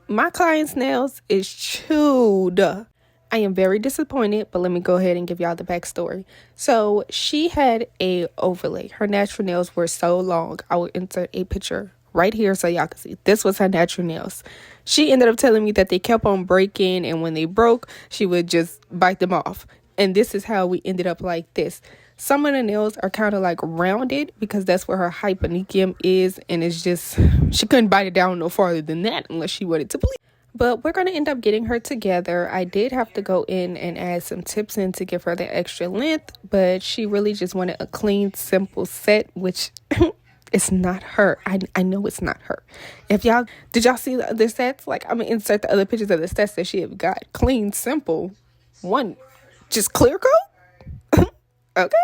My client's nails is chewed. I am very disappointed, but let me go ahead and give y'all the backstory. So she had a overlay. Her natural nails were so long. I will insert a picture right here so y'all can see. This was her natural nails. She ended up telling me that they kept on breaking, and when they broke, she would just bite them off. And this is how we ended up like this. Some of the nails are kind of like rounded because that's where her hyponychium is, and it's just, she couldn't bite it down no farther than that unless she wanted to bleed. But we're going to end up getting her together. I did have to go in and add some tips in to give her the extra length, but she really just wanted a clean, simple set, which it's not her. I know it's not her. Did y'all see the other sets? Like, I'm going to insert the other pictures of the sets that she have got. Clean, simple. One, just clear coat? Okay.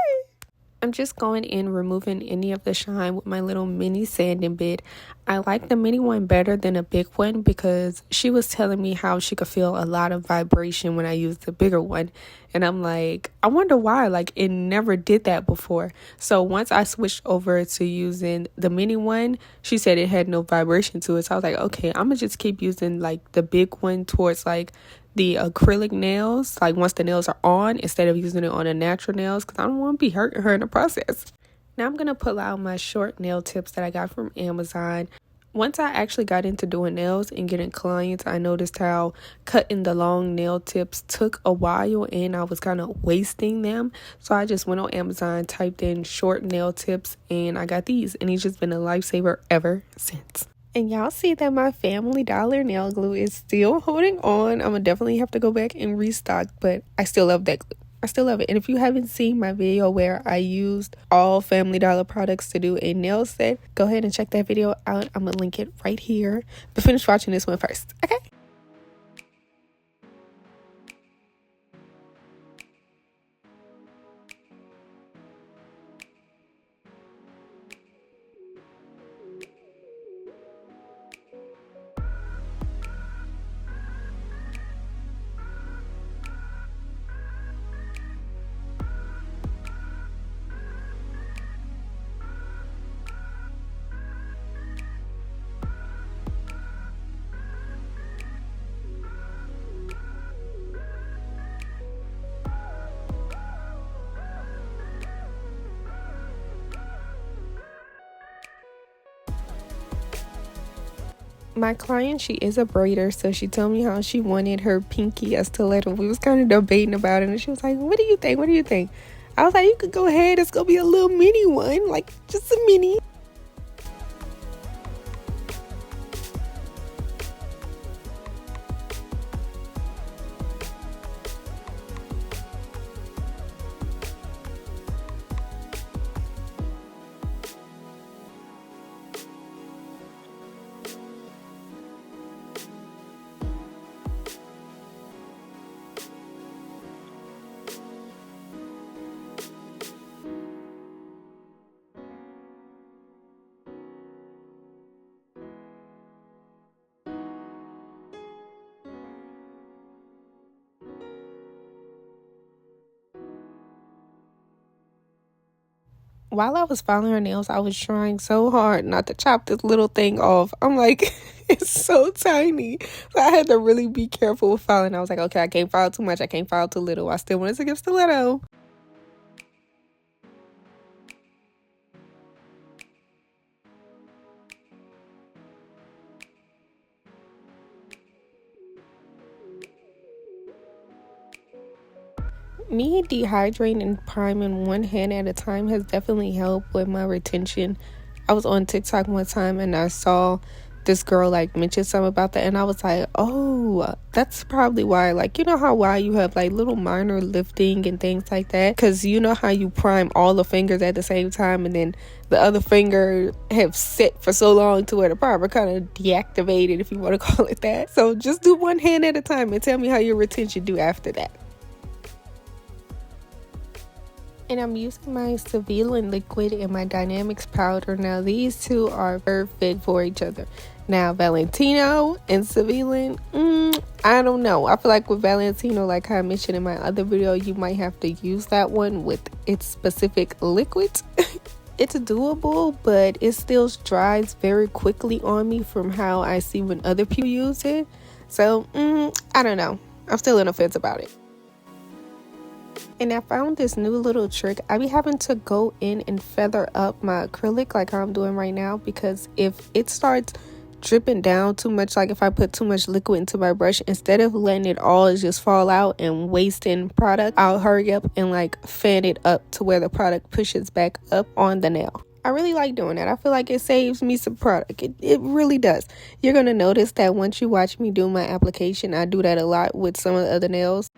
I'm just going in, removing any of the shine with my little mini sanding bit. I like the mini one better than a big one because she was telling me how she could feel a lot of vibration when I used the bigger one. And I'm like, I wonder why. Like, it never did that before. So once I switched over to using the mini one, she said it had no vibration to it. So I was like, okay, I'm going to just keep using like the big one towards like the acrylic nails, like once the nails are on, instead of using it on the natural nails, because I don't want to be hurting her in the process. Now I'm going to pull out my short nail tips that I got from Amazon. Once I actually got into doing nails and getting clients, I noticed how cutting the long nail tips took a while and I was kind of wasting them. So I just went on Amazon, typed in short nail tips, and I got these, and it's just been a lifesaver ever since. And y'all see that my Family Dollar nail glue is still holding on. I'm going to definitely have to go back and restock, but I still love that glue. I still love it. And if you haven't seen my video where I used all Family Dollar products to do a nail set, go ahead and check that video out. I'm going to link it right here. But finish watching this one first, okay? My client, she is a braider, so she told me how she wanted her pinky as stiletto. We was kind of debating about it, and she was like, what do you think? What do you think? I was like, you could go ahead. It's going to be a little mini one, like just a mini. While I was filing her nails, I was trying so hard not to chop this little thing off. I'm like, it's so tiny. So I had to really be careful with filing. I was like, okay, I can't file too much. I can't file too little. I still wanted to give stiletto. Me dehydrating and priming one hand at a time has definitely helped with my retention. I was on TikTok one time and I saw this girl like mention something about that, and I was like, oh, that's probably why. Like, you know how why you have like little minor lifting and things like that, because you know how you prime all the fingers at the same time, and then the other finger have set for so long to where the primer kind of deactivated, if you want to call it that. So just do one hand at a time and tell me how your retention do after that. And I'm using my Sevillin liquid and my Dynamics powder. Now, these two are perfect for each other. Now, Valentino and Sevillin, I don't know. I feel like with Valentino, like I mentioned in my other video, you might have to use that one with its specific liquid. It's doable, but it still dries very quickly on me from how I see when other people use it. So, I don't know. I'm still on the fence about it. And I found this new little trick. I be having to go in and feather up my acrylic like I'm doing right now, because if it starts dripping down too much, like if I put too much liquid into my brush, instead of letting it all just fall out and wasting product, I'll hurry up and like fan it up to where the product pushes back up on the nail. I really like doing that. I feel like it saves me some product. It really does. You're going to notice that once you watch me do my application, I do that a lot with some of the other nails.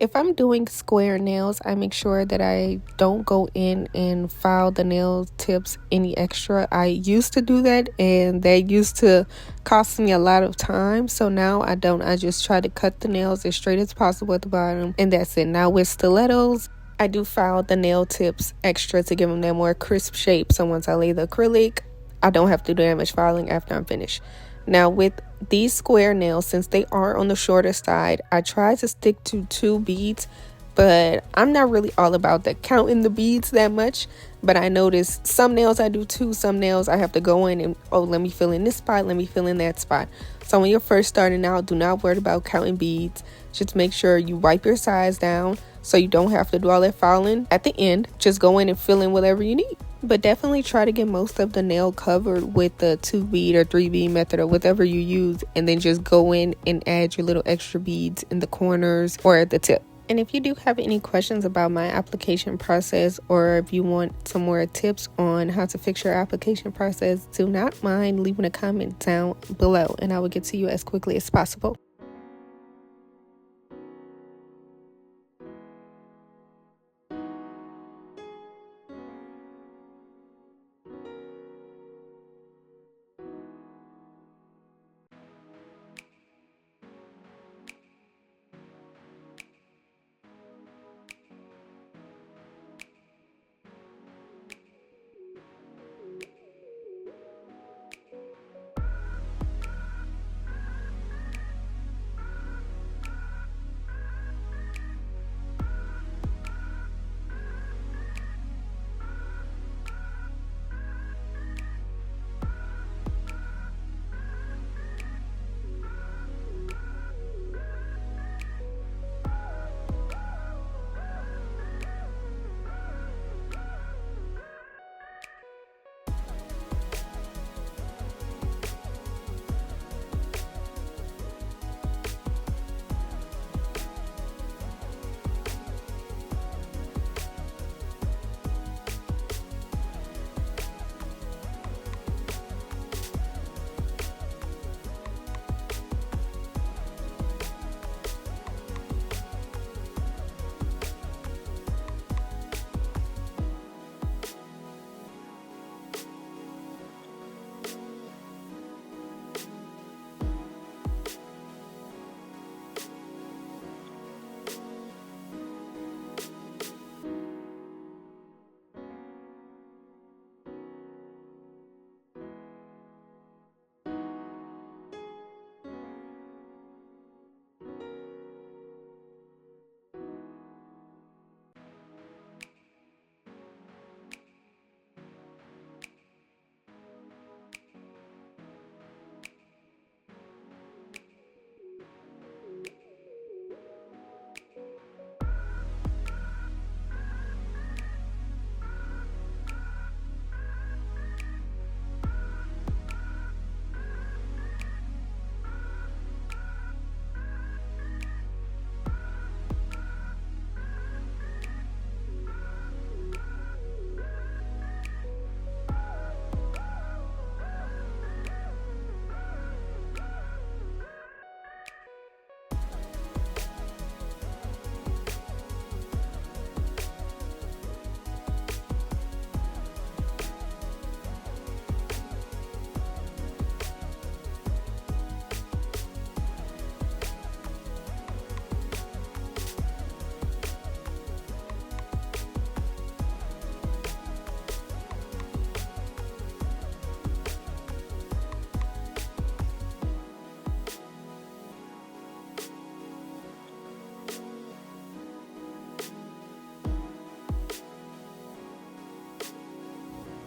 If I'm doing square nails, I make sure that I don't go in and file the nail tips any extra. I used to do that, and that used to cost me a lot of time. So now I don't. I just try to cut the nails as straight as possible at the bottom, and that's it. Now with stilettos, I do file the nail tips extra to give them that more crisp shape. So once I lay the acrylic, I don't have to do that much filing after I'm finished. Now with these square nails, since they are on the shorter side, I try to stick to 2 beads, but I'm not really all about the counting the beads that much. But I notice some nails I do 2, some nails I have to go in and, oh, let me fill in this spot, let me fill in that spot. So when you're first starting out, do not worry about counting beads. Just make sure you wipe your sides down so you don't have to do all that filing at the end. Just go in and fill in whatever you need. But definitely try to get most of the nail covered with the 2 bead or 3 bead method or whatever you use, and then just go in and add your little extra beads in the corners or at the tip. And if you do have any questions about my application process, or if you want some more tips on how to fix your application process, do not mind leaving a comment down below, and I will get to you as quickly as possible.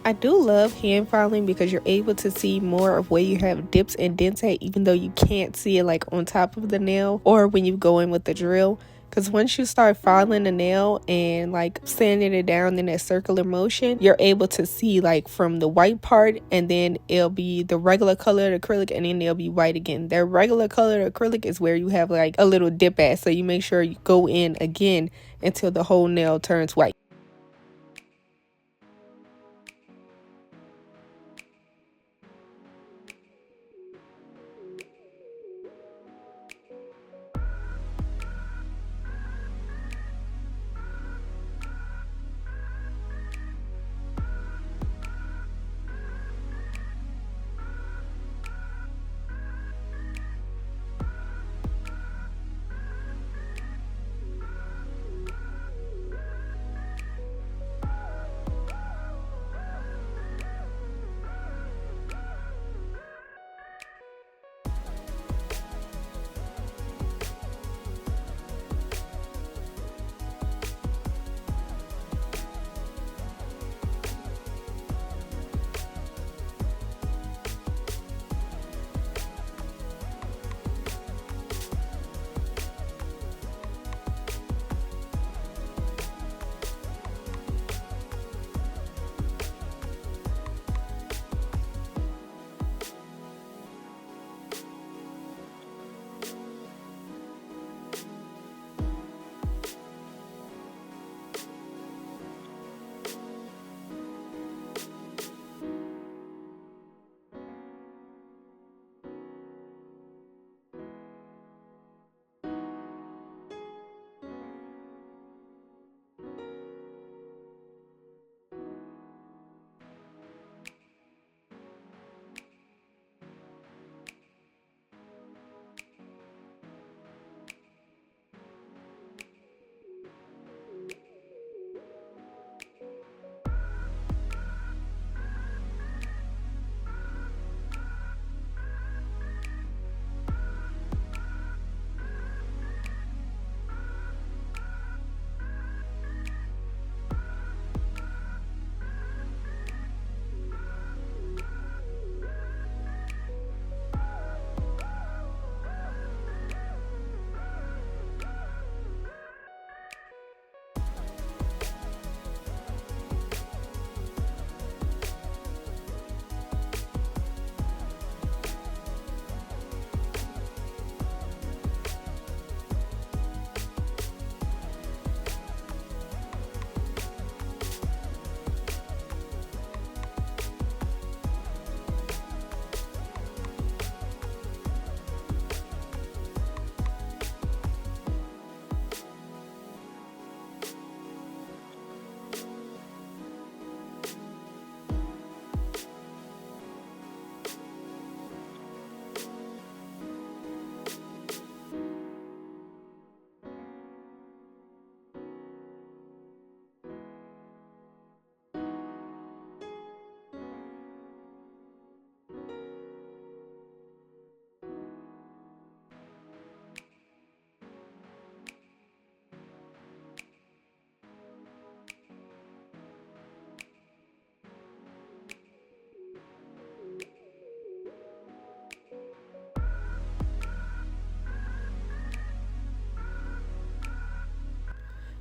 I do love hand filing because you're able to see more of where you have dips and dents at, even though you can't see it like on top of the nail or when you go in with the drill. Because once you start filing the nail and like sanding it down in that circular motion, you're able to see like from the white part, and then it'll be the regular colored acrylic, and then it'll be white again. That regular colored acrylic is where you have like a little dip at, so you make sure you go in again until the whole nail turns white.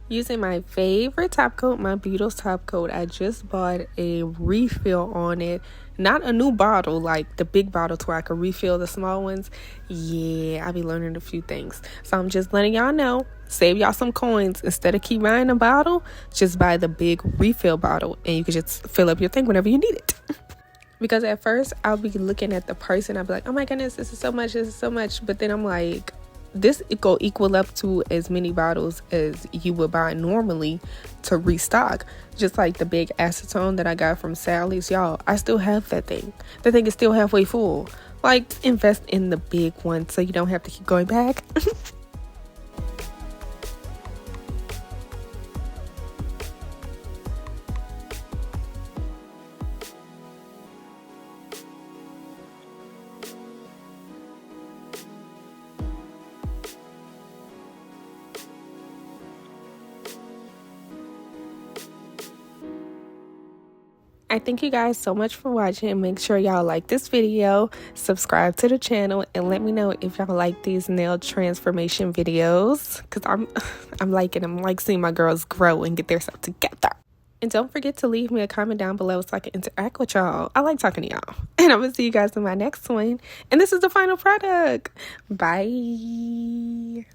Using my favorite top coat, my Beatles top coat. I just bought a refill on it. Not a new bottle, like the big bottle to where I can refill the small ones. Yeah, I be learning a few things. So I'm just letting y'all know, save y'all some coins. Instead of keep buying a bottle, just buy the big refill bottle, and you can just fill up your thing whenever you need it. Because at first I'll be looking at the price and I'll be like, oh my goodness, this is so much, this is so much. But then I'm like, this go equal up to as many bottles as you would buy normally to restock. Just like the big acetone that I got from Sally's, y'all, I still have that thing. The thing is still halfway full. Like, invest in the big one so you don't have to keep going back. I thank you guys so much for watching, and make sure y'all like this video, subscribe to the channel, and let me know if y'all like these nail transformation videos, because I'm liking them. Like seeing my girls grow and get their stuff together. And don't forget to leave me a comment down below so I can interact with y'all. I like talking to y'all. And I'm going to see you guys in my next one. And this is the final product. Bye.